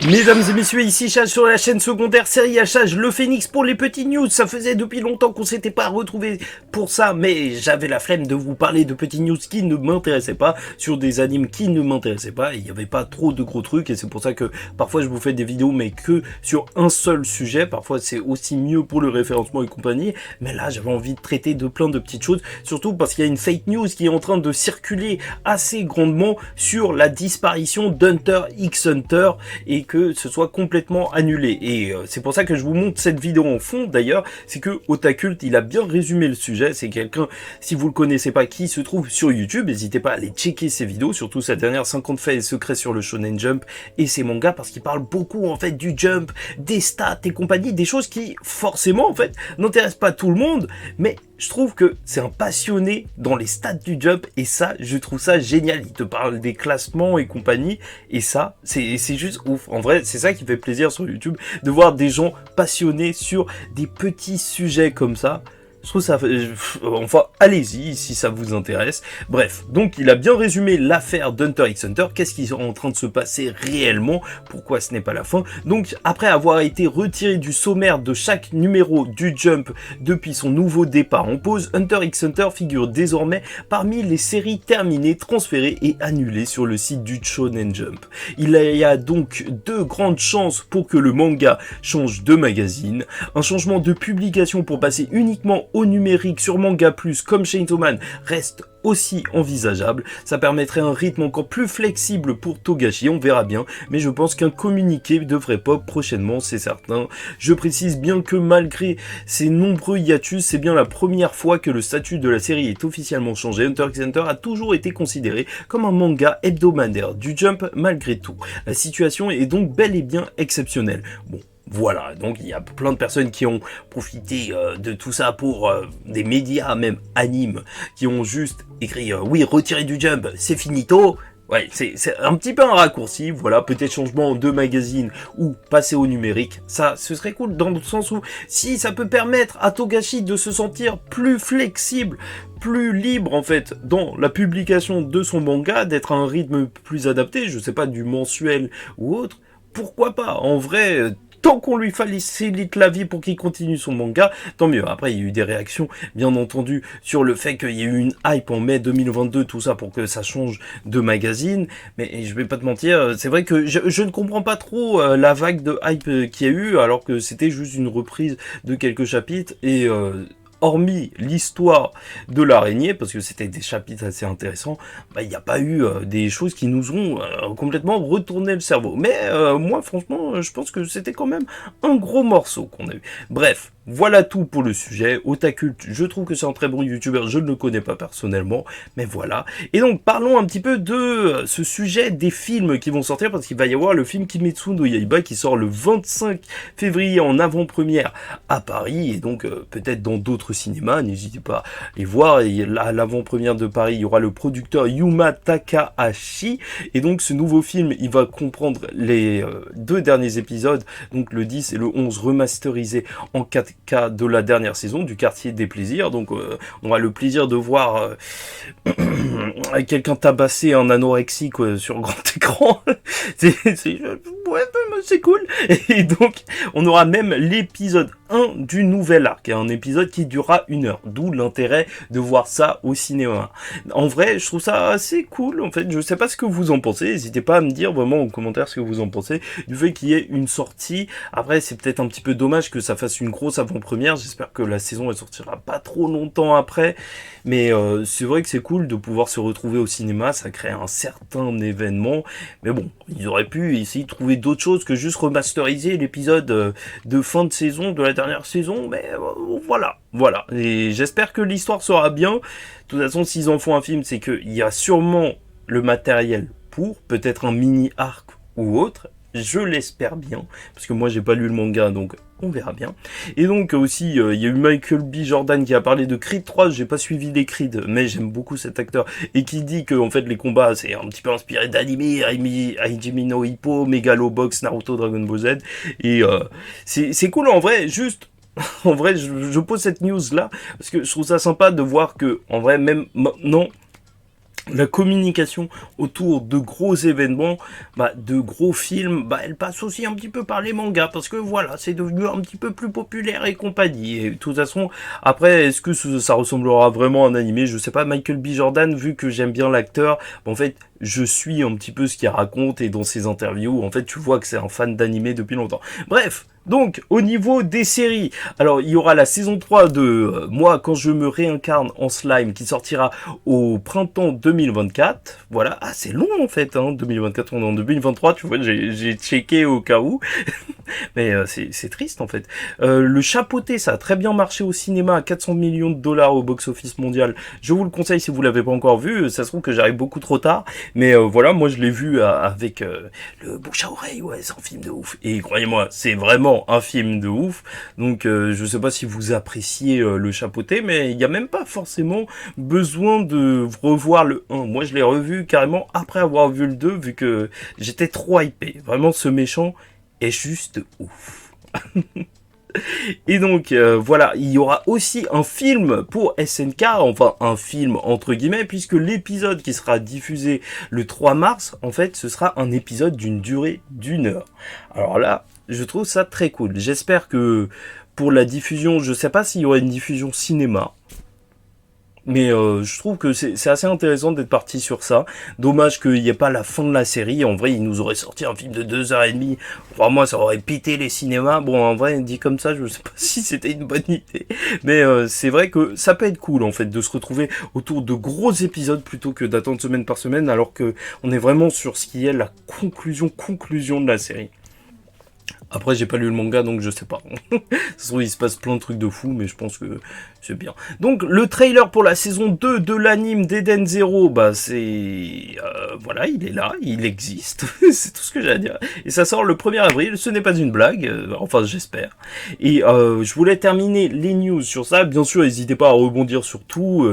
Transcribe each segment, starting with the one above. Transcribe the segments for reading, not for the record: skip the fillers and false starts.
Mesdames et messieurs, ici Chage sur la chaîne secondaire Série Chage, le Phénix pour les petits news. Ça faisait depuis longtemps qu'on s'était pas retrouvés pour ça, mais j'avais la flemme de vous parler de petits news qui ne m'intéressaient pas, sur des animes qui ne m'intéressaient pas, il n'y avait pas trop de gros trucs, et c'est pour ça que parfois je vous fais des vidéos, mais que sur un seul sujet. Parfois c'est aussi mieux pour le référencement et compagnie, mais là j'avais envie de traiter de plein de petites choses, surtout parce qu'il y a une fake news qui est en train de circuler assez grandement sur la disparition d'Hunter x Hunter, et que ce soit complètement annulé. Et c'est pour ça que je vous montre cette vidéo en fond d'ailleurs, c'est que Otakult il a bien résumé le sujet. C'est quelqu'un, si vous le connaissez pas, qui se trouve sur YouTube, n'hésitez pas à aller checker ses vidéos, surtout sa dernière 50 faits et secrets sur le Shonen Jump et ses mangas, parce qu'il parle beaucoup en fait du Jump, des stats et compagnie, des choses qui forcément en fait n'intéressent pas tout le monde, mais je trouve que c'est un passionné dans les stats du Jump, et ça, je trouve ça génial. Il te parle des classements et compagnie, et ça, c'est juste ouf. En vrai, c'est ça qui fait plaisir sur YouTube, de voir des gens passionnés sur des petits sujets comme ça. Je trouve ça... Enfin, allez-y si ça vous intéresse. Bref, donc il a bien résumé l'affaire d'Hunter x Hunter. Qu'est-ce qui est en train de se passer réellement? Pourquoi ce n'est pas la fin? Donc, après avoir été retiré du sommaire de chaque numéro du Jump depuis son nouveau départ en pause, Hunter x Hunter figure désormais parmi les séries terminées, transférées et annulées sur le site du Shonen Jump. Il y a donc de grandes chances pour que le manga change de magazine. Un changement de publication pour passer uniquement au numérique sur Manga Plus comme Chainsaw Man reste aussi envisageable. Ça permettrait un rythme encore plus flexible pour Togashi, on verra bien, mais je pense qu'un communiqué devrait pop prochainement, c'est certain. Je précise bien que malgré ces nombreux hiatus, c'est bien la première fois que le statut de la série est officiellement changé. Hunter x Hunter a toujours été considéré comme un manga hebdomadaire du Jump malgré tout. La situation est donc bel et bien exceptionnelle. Bon, voilà, donc il y a plein de personnes qui ont profité de tout ça pour des médias, même animes, qui ont juste écrit oui, retirez du Jump, c'est finito. Ouais, c'est un petit peu un raccourci, voilà, peut-être changement de magazine ou passer au numérique. Ça, ce serait cool dans le sens où si ça peut permettre à Togashi de se sentir plus flexible, plus libre en fait dans la publication de son manga, d'être à un rythme plus adapté, je sais pas, du mensuel ou autre, pourquoi pas? En vrai, tant qu'on lui facilite la vie pour qu'il continue son manga, tant mieux. Après, il y a eu des réactions, bien entendu, sur le fait qu'il y a eu une hype en mai 2022, tout ça, pour que ça change de magazine. Mais je vais pas te mentir, c'est vrai que je ne comprends pas trop la vague de hype qu'il y a eu, alors que c'était juste une reprise de quelques chapitres, et... hormis l'histoire de l'araignée, parce que c'était des chapitres assez intéressants, bah, il n'y a pas eu des choses qui nous ont complètement retourné le cerveau. Mais moi, franchement, je pense que c'était quand même un gros morceau qu'on a eu. Bref, voilà tout pour le sujet. Otakult, je trouve que c'est un très bon youtubeur, je ne le connais pas personnellement, mais voilà. Et donc, parlons un petit peu de ce sujet des films qui vont sortir, parce qu'il va y avoir le film Kimetsu no Yaiba qui sort le 25 février en avant-première à Paris, et donc peut-être dans d'autres cinéma, n'hésitez pas à les voir. Et là, à l'avant-première de Paris, il y aura le producteur Yuma Takahashi, et donc ce nouveau film, il va comprendre les deux derniers épisodes, donc le 10 et le 11 remasterisés en 4K de la dernière saison du Quartier des Plaisirs. Donc on aura le plaisir de voir quelqu'un tabasser un anorexique sur grand écran. C'est cool. Et donc on aura même l'épisode 1 du nouvel arc, un épisode qui durera 1 heure, d'où l'intérêt de voir ça au cinéma. En vrai, je trouve ça assez cool, en fait, je sais pas ce que vous en pensez, n'hésitez pas à me dire vraiment en commentaire ce que vous en pensez, du fait qu'il y ait une sortie. Après, c'est peut-être un petit peu dommage que ça fasse une grosse avant-première, j'espère que la saison elle sortira pas trop longtemps après, mais c'est vrai que c'est cool de pouvoir se retrouver au cinéma, ça crée un certain événement, mais bon, ils auraient pu essayer de trouver d'autres choses que juste remasteriser l'épisode de fin de saison de la dernière saison, mais voilà. Et j'espère que l'histoire sera bien. De toute façon, s'ils en font un film, c'est qu'il y a sûrement le matériel pour, peut-être un mini-arc ou autre. Je l'espère bien, parce que moi j'ai pas lu le manga, donc on verra bien. Et donc aussi, il y a eu Michael B. Jordan qui a parlé de Creed 3, j'ai pas suivi les Creed, mais j'aime beaucoup cet acteur, et qui dit que en fait les combats c'est un petit peu inspiré d'anime, Hajime no Ippo, Megalobox, Naruto, Dragon Ball Z, et c'est cool en vrai, juste... En vrai, je pose cette news là, parce que je trouve ça sympa de voir que, en vrai, même maintenant, la communication autour de gros événements, de gros films, elle passe aussi un petit peu par les mangas, parce que voilà, c'est devenu un petit peu plus populaire et compagnie. Et de toute façon, après, est-ce que ça ressemblera vraiment à un animé? Je sais pas, Michael B. Jordan, vu que j'aime bien l'acteur, en fait, je suis un petit peu ce qu'il raconte, et dans ses interviews, en fait, tu vois que c'est un fan d'animé depuis longtemps. Bref, donc, au niveau des séries, alors il y aura la saison 3 de Moi quand je me réincarne en slime qui sortira au printemps 2024. Voilà, ah c'est long en fait, 2024, on est en 2023, tu vois, j'ai checké au cas où. Mais c'est triste en fait. Le Chapeauté, ça a très bien marché au cinéma à 400 millions de dollars au box-office mondial. Je vous le conseille si vous l'avez pas encore vu. Ça se trouve que j'arrive beaucoup trop tard. Mais voilà, moi je l'ai vu avec le bouche à oreille. Ouais, c'est un film de ouf. Et croyez-moi, c'est vraiment un film de ouf. Donc je sais pas si vous appréciez le Chapeauté, mais il n'y a même pas forcément besoin de revoir le 1. Moi je l'ai revu carrément après avoir vu le 2, vu que j'étais trop hypé. Vraiment, ce méchant est juste ouf. Et donc voilà, il y aura aussi un film pour SNK, enfin un film entre guillemets, puisque l'épisode qui sera diffusé le 3 mars, en fait, ce sera un épisode d'une durée d'1 heure. Alors là, je trouve ça très cool. J'espère que pour la diffusion, je sais pas s'il y aura une diffusion cinéma. Mais je trouve que c'est assez intéressant d'être parti sur ça. Dommage qu'il n'y ait pas la fin de la série. En vrai, ils nous auraient sorti un film de 2h30. Enfin, moi, ça aurait pété les cinémas. Bon, en vrai, dit comme ça, je ne sais pas si c'était une bonne idée. Mais c'est vrai que ça peut être cool, en fait, de se retrouver autour de gros épisodes plutôt que d'attendre semaine par semaine, alors que on est vraiment sur ce qui est la conclusion de la série. Après, j'ai pas lu le manga, donc je sais pas. Il se passe plein de trucs de fou, mais je pense que c'est bien. Donc, le trailer pour la saison 2 de l'anime d'Eden Zero, c'est... voilà, il est là, il existe. C'est tout ce que j'ai à dire. Et ça sort le 1er avril, ce n'est pas une blague, enfin, j'espère. Et je voulais terminer les news sur ça. Bien sûr, n'hésitez pas à rebondir sur tout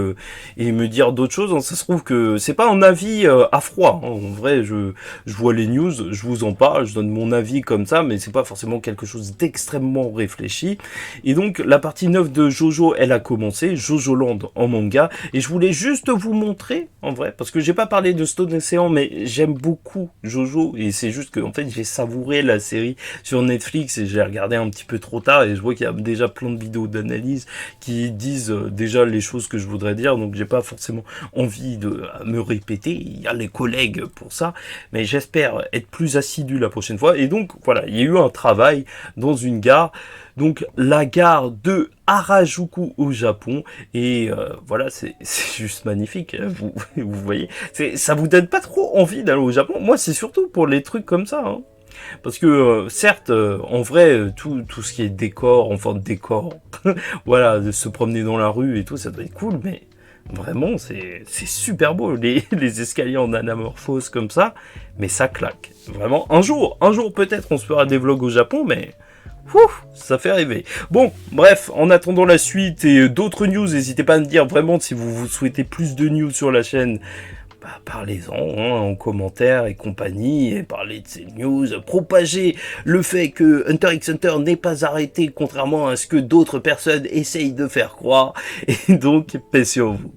et me dire d'autres choses. Ça se trouve que c'est pas un avis à froid. En vrai, je vois les news, je vous en parle, je donne mon avis comme ça, mais c'est pas forcément quelque chose d'extrêmement réfléchi. Et donc la partie 9 de Jojo, elle a commencé, Jojo Land en manga, et je voulais juste vous montrer, en vrai, parce que j'ai pas parlé de Stone Ocean, mais j'aime beaucoup Jojo, et c'est juste que en fait j'ai savouré la série sur Netflix, et j'ai regardé un petit peu trop tard, et je vois qu'il y a déjà plein de vidéos d'analyse qui disent déjà les choses que je voudrais dire, donc j'ai pas forcément envie de me répéter, il y a les collègues pour ça, mais j'espère être plus assidu la prochaine fois. Et donc voilà, il y a eu un travail dans une gare, donc la gare de Harajuku au Japon, et voilà, c'est juste magnifique, vous voyez, ça vous donne pas trop envie d'aller au Japon? Moi c'est surtout pour les trucs comme ça, parce que certes, en vrai, tout ce qui est décor, enfin décor, voilà, de se promener dans la rue et tout, ça doit être cool, mais vraiment, c'est super beau, les escaliers en anamorphose comme ça, mais ça claque. Vraiment, un jour peut-être on se fera des vlogs au Japon, mais ça fait rêver. Bon, bref, en attendant la suite et d'autres news, n'hésitez pas à me dire vraiment si vous souhaitez plus de news sur la chaîne. Parlez-en en commentaire et compagnie, et parlez de ces news, propagez le fait que Hunter x Hunter n'est pas arrêté, contrairement à ce que d'autres personnes essayent de faire croire, et donc, paix sur vous.